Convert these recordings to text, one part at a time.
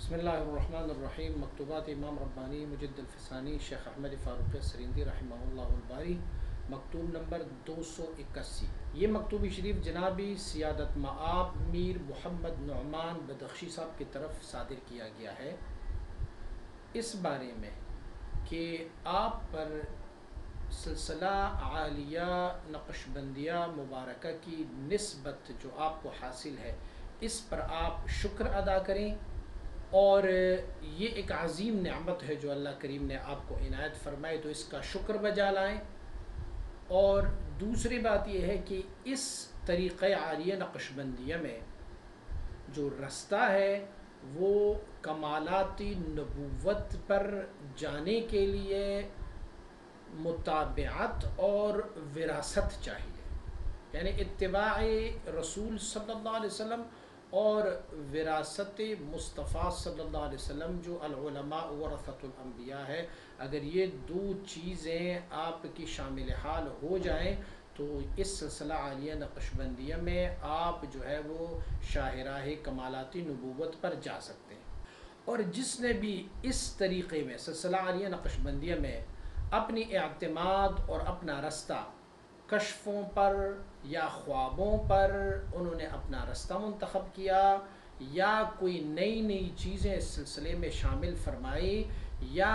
بسم اللہ الرحمن الرحیم۔ مکتوبات امام ربانی مجد الفسانی شیخ احمد فاروق سریندی رحمہ اللہ الباری، مکتوب نمبر 281۔ یہ مکتوبی شریف جنابی سیادت مآب میر محمد نعمان بدخشی صاحب کی طرف صادر کیا گیا ہے، اس بارے میں کہ آپ پر سلسلہ عالیہ نقشبندیہ مبارکہ کی نسبت جو آپ کو حاصل ہے اس پر آپ شکر ادا کریں، اور یہ ایک عظیم نعمت ہے جو اللہ کریم نے آپ کو عنایت فرمائے، تو اس کا شکر بجا لائیں۔ اور دوسری بات یہ ہے کہ اس طریقہ عالیہ نقشبندیہ میں جو رستہ ہے وہ کمالاتی نبوت پر جانے کے لیے متابعت اور وراثت چاہیے، یعنی اتباع رسول صلی اللہ علیہ وسلم اور وراثت مصطفیٰ صلی اللہ علیہ وسلم جو العلماء ورثۃ الانبیاء ہے۔ اگر یہ دو چیزیں آپ کی شامل حال ہو جائیں تو اس سلسلہ عالیہ نقشبندیہ میں آپ جو ہے وہ شاہراہ کمالاتی نبوت پر جا سکتے ہیں۔ اور جس نے بھی اس طریقے میں سلسلہ عالیہ نقشبندیہ میں اپنی اعتماد اور اپنا رستہ کشفوں پر یا خوابوں پر انہوں نے اپنا رستہ منتخب کیا، یا کوئی نئی چیزیں اس سلسلے میں شامل فرمائی، یا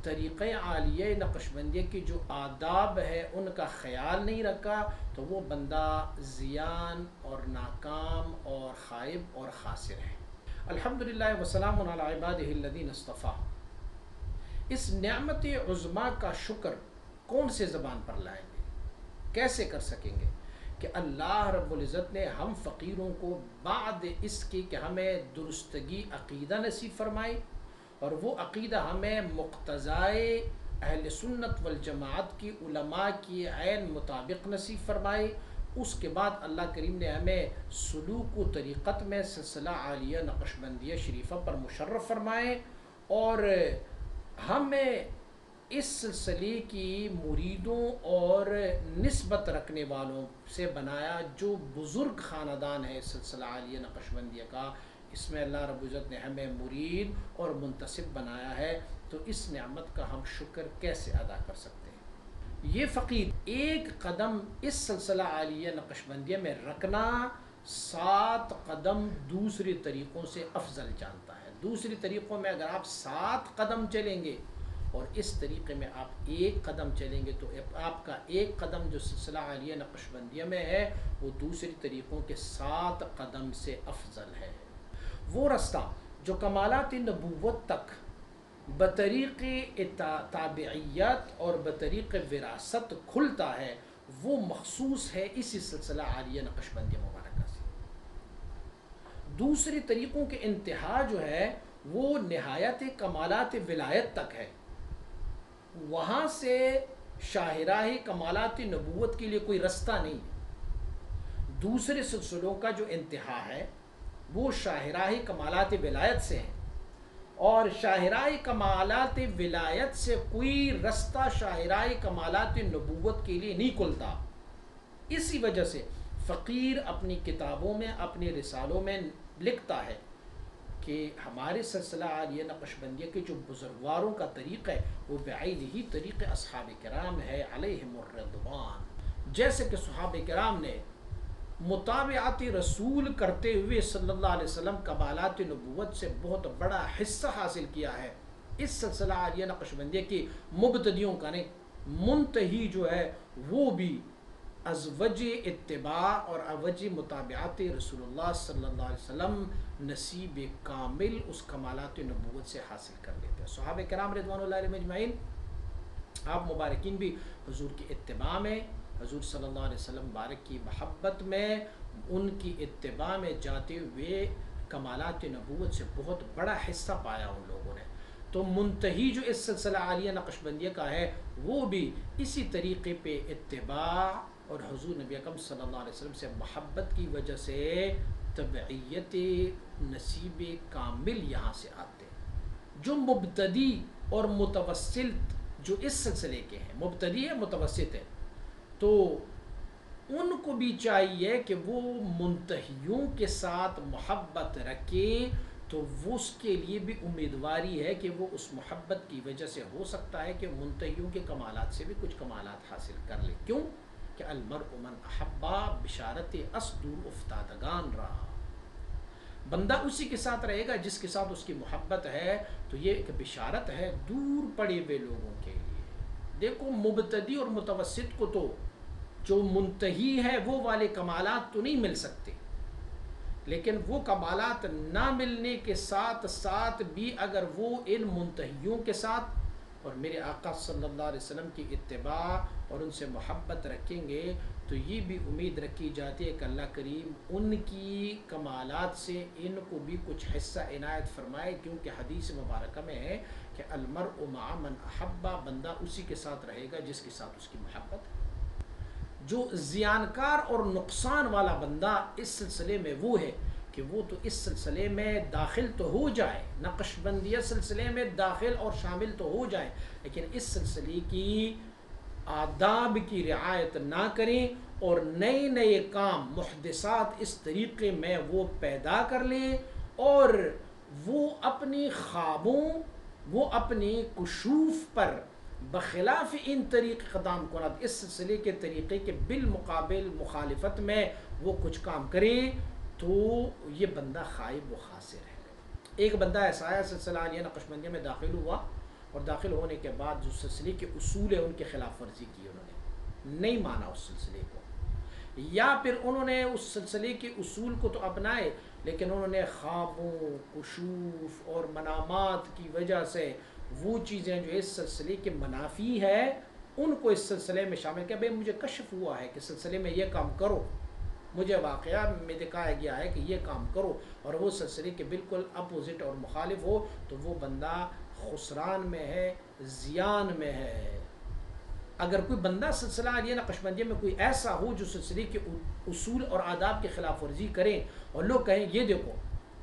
طریقہ عالیہ نقشبندیہ کی جو آداب ہے ان کا خیال نہیں رکھا، تو وہ بندہ زیان اور ناکام اور خائب اور خاسر ہے۔ الحمدللہ وسلام علی عبادہ الذین اصطفیٰ۔ اس نعمت عظمیٰ کا شکر کون سے زبان پر لائیں گے، کیسے کر سکیں گے کہ اللہ رب العزت نے ہم فقیروں کو بعد اس کی کہ ہمیں درستگی عقیدہ نصیب فرمائی، اور وہ عقیدہ ہمیں مقتضائے اہل سنت والجماعت کی علماء کی عین مطابق نصیب فرمائی، اس کے بعد اللہ کریم نے ہمیں سلوک و طریقت میں سلسلہ عالیہ نقشبندیہ شریفہ پر مشرف فرمائے، اور ہمیں اس سلسلے کی مریدوں اور نسبت رکھنے والوں سے بنایا۔ جو بزرگ خاندان ہے سلسلہ عالیہ نقشبندیہ کا، اس میں اللہ رب العزت نے ہمیں مرید اور منتسب بنایا ہے، تو اس نعمت کا ہم شکر کیسے ادا کر سکتے ہیں؟ یہ فقیر ایک قدم اس سلسلہ عالیہ نقشبندیہ میں رکھنا 7 قدم دوسرے طریقوں سے افضل جانتا ہے۔ دوسری طریقوں میں اگر آپ 7 قدم چلیں گے اور اس طریقے میں آپ 1 قدم چلیں گے تو آپ کا 1 قدم جو سلسلہ عالیہ نقشبندیہ میں ہے وہ دوسری طریقوں کے 7 قدم سے افضل ہے۔ وہ رستہ جو کمالات نبوت تک بطریق تابعیت اور بطریق وراثت کھلتا ہے، وہ مخصوص ہے اسی سلسلہ عالیہ نقشبندیہ مبارکہ سے۔ دوسری طریقوں کے انتہا جو ہے وہ نہایت کمالات ولایت تک ہے، وہاں سے شاہراہ کمالات نبوت کے لیے کوئی رستہ نہیں ہے۔ دوسرے سلسلوں کا جو انتہا ہے وہ شاہراہ کمالات ولایت سے ہے، اور شاہراہ کمالات ولایت سے کوئی رستہ شاہراہ کمالات نبوت کے لیے نہیں کھلتا۔ اسی وجہ سے فقیر اپنی کتابوں میں اپنے رسالوں میں لکھتا ہے کہ ہمارے سلسلہ عالیہ نقشبندیہ کے جو بزرگواروں کا طریق ہے وہ بعید ہی طریق اصحاب کرام ہے علیہم الرضوان۔ جیسے کہ صحابہ کرام نے متابعت رسول کرتے ہوئے صلی اللہ علیہ وسلم کمالات نبوت سے بہت بڑا حصہ حاصل کیا ہے، اس سلسلہ عالیہ نقشبندیہ کی مبتدیوں کا نہیں، منتہی جو ہے وہ بھی از وجہ اتباع اور اوجہ متابعت رسول اللہ صلی اللہ علیہ وسلم نصیب کامل اس کمالات نبوت سے حاصل کر لیتے ہیں۔ صحابہ کرام رضوان اللہ علیہم اجمعین، آپ مبارکین بھی حضور کی اتباع میں، حضور صلی اللہ علیہ وسلم مبارک کی محبت میں، ان کی اتباع میں جاتے ہوئے کمالات نبوت سے بہت بڑا حصہ پایا ان لوگوں نے۔ تو منتہی جو اس سلسلہ عالیہ نقشبندیہ کا ہے وہ بھی اسی طریقے پہ اتباع اور حضور نبی اکرم صلی اللہ علیہ وسلم سے محبت کی وجہ سے تبعیت نصیب کامل یہاں سے آتے ہیں۔ جو مبتدی اور متوسل جو اس سلسلے کے ہیں، مبتدی ہے متوسط ہے، تو ان کو بھی چاہیے کہ وہ منتہیوں کے ساتھ محبت رکھے، تو وہ اس کے لیے بھی امیدواری ہے کہ وہ اس محبت کی وجہ سے ہو سکتا ہے کہ منتہیوں کے کمالات سے بھی کچھ کمالات حاصل کر لے. کیوں کہ المرء من احبا بشارت دور افتادگان رہا، بندہ اسی کے ساتھ رہے گا جس کے ساتھ اس کی محبت ہے. تو یہ ایک بشارت ہے دور پڑے ہوئے لوگوں کے لیے. دیکھو مبتدی اور متوسط کو تو جو منتہی ہے وہ والے کمالات تو نہیں مل سکتے، لیکن وہ کمالات نہ ملنے کے ساتھ ساتھ بھی اگر وہ ان منتہیوں کے ساتھ اور میرے آقا صلی اللہ علیہ وسلم کی اتباع اور ان سے محبت رکھیں گے تو یہ بھی امید رکھی جاتی ہے کہ اللہ کریم ان کی کمالات سے ان کو بھی کچھ حصہ عنایت فرمائے. کیونکہ حدیث مبارکہ میں ہے کہ المرء مع من احبا، بندہ اسی کے ساتھ رہے گا جس کے ساتھ اس کی محبت ہے. جو زیانکار اور نقصان والا بندہ اس سلسلے میں وہ ہے کہ وہ تو اس سلسلے میں داخل تو ہو جائے، نقش بندیہ سلسلے میں داخل اور شامل تو ہو جائے، لیکن اس سلسلے کی آداب کی رعایت نہ کریں اور نئے نئے کام محدثات اس طریقے میں وہ پیدا کر لیں اور وہ اپنی خوابوں، وہ اپنی کشوف پر بخلاف ان طریق قدام کنات، اس سلسلے کے طریقے کے بالمقابل مخالفت میں وہ کچھ کام کریں تو یہ بندہ خائب و خاسر ہے. ایک بندہ ایسا ہے سلسلہ عالیہ نقشبندیہ میں داخل ہوا اور داخل ہونے کے بعد جو سلسلے کے اصول ہیں ان کی خلاف ورزی کی، انہوں نے نہیں مانا اس سلسلے کو، یا پھر انہوں نے اس سلسلے کے اصول کو تو اپنائے لیکن انہوں نے خوابوں، کشوف اور منامات کی وجہ سے وہ چیزیں جو اس سلسلے کے منافی ہے ان کو اس سلسلے میں شامل کیا. بھئی مجھے کشف ہوا ہے کہ سلسلے میں یہ کام کرو، مجھے واقعہ میں دکھایا گیا ہے کہ یہ کام کرو، اور وہ سلسلے کے بالکل اپوزٹ اور مخالف ہو تو وہ بندہ خسران میں ہے، زیان میں ہے. اگر کوئی بندہ سلسلہ عالیہ نقشبندیہ میں کوئی ایسا ہو جو سلسلے کے اصول اور آداب کی خلاف ورزی کریں اور لوگ کہیں یہ دیکھو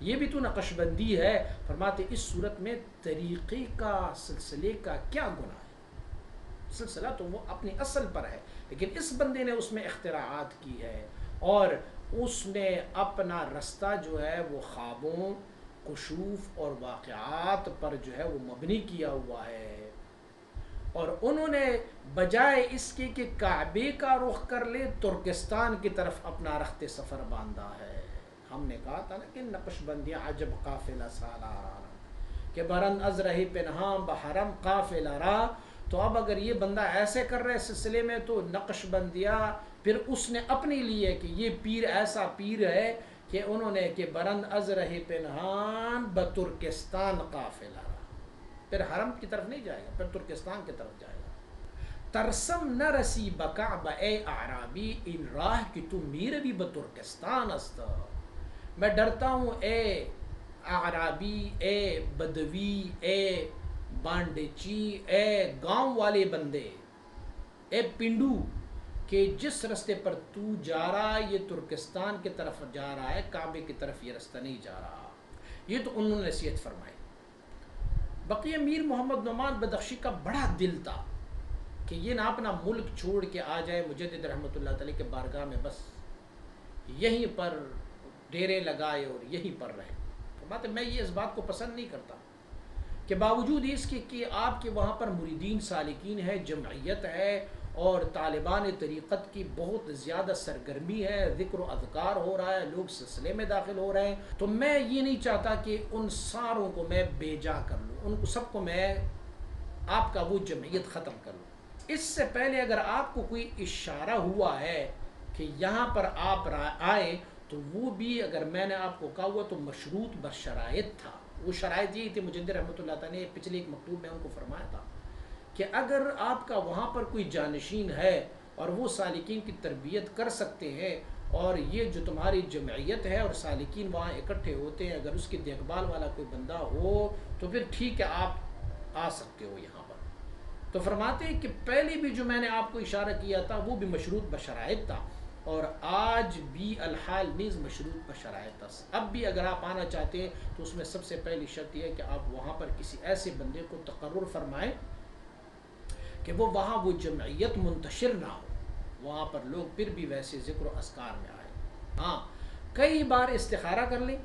یہ بھی تو نقشبندی ہے، فرماتے اس صورت میں طریقے کا سلسلے کا کیا گناہ ہے؟ سلسلہ تو وہ اپنی اصل پر ہے، لیکن اس بندے نے اس میں اختراعات کی ہے اور اس نے اپنا رستہ جو ہے وہ خوابوں، کشوف اور واقعات پر جو ہے وہ مبنی کیا ہوا ہے. اور انہوں نے بجائے اس کے کہ کعبے کا رخ کر لے ترکستان کی طرف اپنا رخت سفر باندھا ہے. ہم نے کہا تھا نا کہ نقش بندیاں عجب قافلہ سالار کہ برند از رہی پنہاں بحرم قافلہ را. تو اب اگر یہ بندہ ایسے کر رہے سلسلے میں تو نقش بندیہ پھر اس نے اپنے لیے کہ یہ پیر ایسا پیر ہے کہ انہوں نے کہ برند از رہی پنہان بترکستان قافلہ را، پھر حرم کی طرف نہیں جائے گا، پھر ترکستان کی طرف جائے گا. ترسم نہ رسی بکعب اے اعرابی، ان راہ کی تو میر بھی بترکستان است. میں ڈرتا ہوں اے اعرابی، اے بدوی، اے بانڈیچی، اے گاؤں والے بندے، اے پنڈو، کہ جس رستے پر تو جا رہا ہے یہ ترکستان کی طرف جا رہا ہے، کعبے کی طرف یہ رستہ نہیں جا رہا. یہ تو انہوں نے نصیحت فرمائی. بقیہ میر محمد نعمان بدخشی کا بڑا دل تھا کہ یہ نہ اپنا ملک چھوڑ کے آ جائے مجدد رحمۃ اللہ تعالی کے بارگاہ میں، بس یہیں پر ڈیرے لگائے اور یہیں پر رہے. فرماتے میں یہ اس بات کو پسند نہیں کرتا کہ باوجود اس کے کہ آپ کے وہاں پر مریدین سالکین ہے، جمعیت ہے اور طالبان طریقت کی بہت زیادہ سرگرمی ہے، ذکر و اذکار ہو رہا ہے، لوگ سلسلے میں داخل ہو رہے ہیں، تو میں یہ نہیں چاہتا کہ ان ساروں کو میں بے جا کر لوں، ان کو سب کو میں آپ کا وہ جمعیت ختم کر لوں. اس سے پہلے اگر آپ کو کوئی اشارہ ہوا ہے کہ یہاں پر آپ آئیں تو وہ بھی اگر میں نے آپ کو کہا ہوا تو مشروط بشرائط تھا. وہ شرائط یہ تھی، مجدد رحمۃ اللہ تعالیٰ نے پچھلے ایک مکتوب میں ان کو فرمایا تھا کہ اگر آپ کا وہاں پر کوئی جانشین ہے اور وہ سالکین کی تربیت کر سکتے ہیں اور یہ جو تمہاری جمعیت ہے اور سالکین وہاں اکٹھے ہوتے ہیں، اگر اس کی دیکھ بھال والا کوئی بندہ ہو تو پھر ٹھیک ہے آپ آ سکتے ہو یہاں پر. تو فرماتے ہیں کہ پہلے بھی جو میں نے آپ کو اشارہ کیا تھا وہ بھی مشروط بشرائط تھا اور آج بھی الحال نیز مشروط بشرائط تھا. اب بھی اگر آپ آنا چاہتے ہیں تو اس میں سب سے پہلی شرط یہ ہے کہ آپ وہاں پر کسی ایسے بندے کو تقرر فرمائیں کہ وہ وہاں وہ جمعیت منتشر نہ ہو، وہاں پر لوگ پھر بھی ویسے ذکر و اذکار میں آئے. ہاں کئی بار استخارہ کر لیں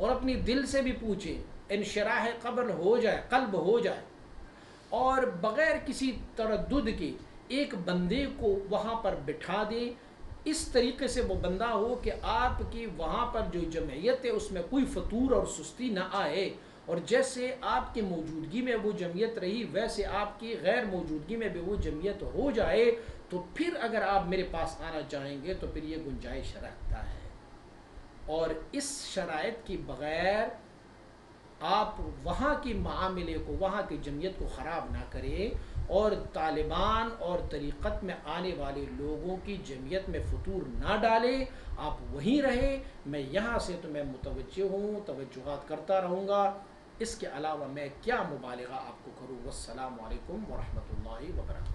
اور اپنی دل سے بھی پوچھیں، انشراح قلب ہو جائے، اور بغیر کسی تردد کے ایک بندے کو وہاں پر بٹھا دیں، اس طریقے سے وہ بندہ ہو کہ آپ کی وہاں پر جو جمعیت ہے اس میں کوئی فطور اور سستی نہ آئے، اور جیسے آپ کی موجودگی میں وہ جمعیت رہی ویسے آپ کی غیر موجودگی میں بھی وہ جمعیت ہو جائے، تو پھر اگر آپ میرے پاس آنا چاہیں گے تو پھر یہ گنجائش رکھتا ہے۔ اور اس شرائط کی بغیر آپ وہاں کی معاملے کو، وہاں کی جمعیت کو خراب نہ کریں، اور طالبان اور طریقت میں آنے والے لوگوں کی جمعیت میں فطور نہ ڈالیں، آپ وہیں رہیں، میں یہاں سے تو میں متوجہ ہوں، توجہات کرتا رہوں گا، اس کے علاوہ میں کیا مبالغہ آپ کو کروں۔ والسلام علیکم ورحمۃ اللہ وبرکاتہ۔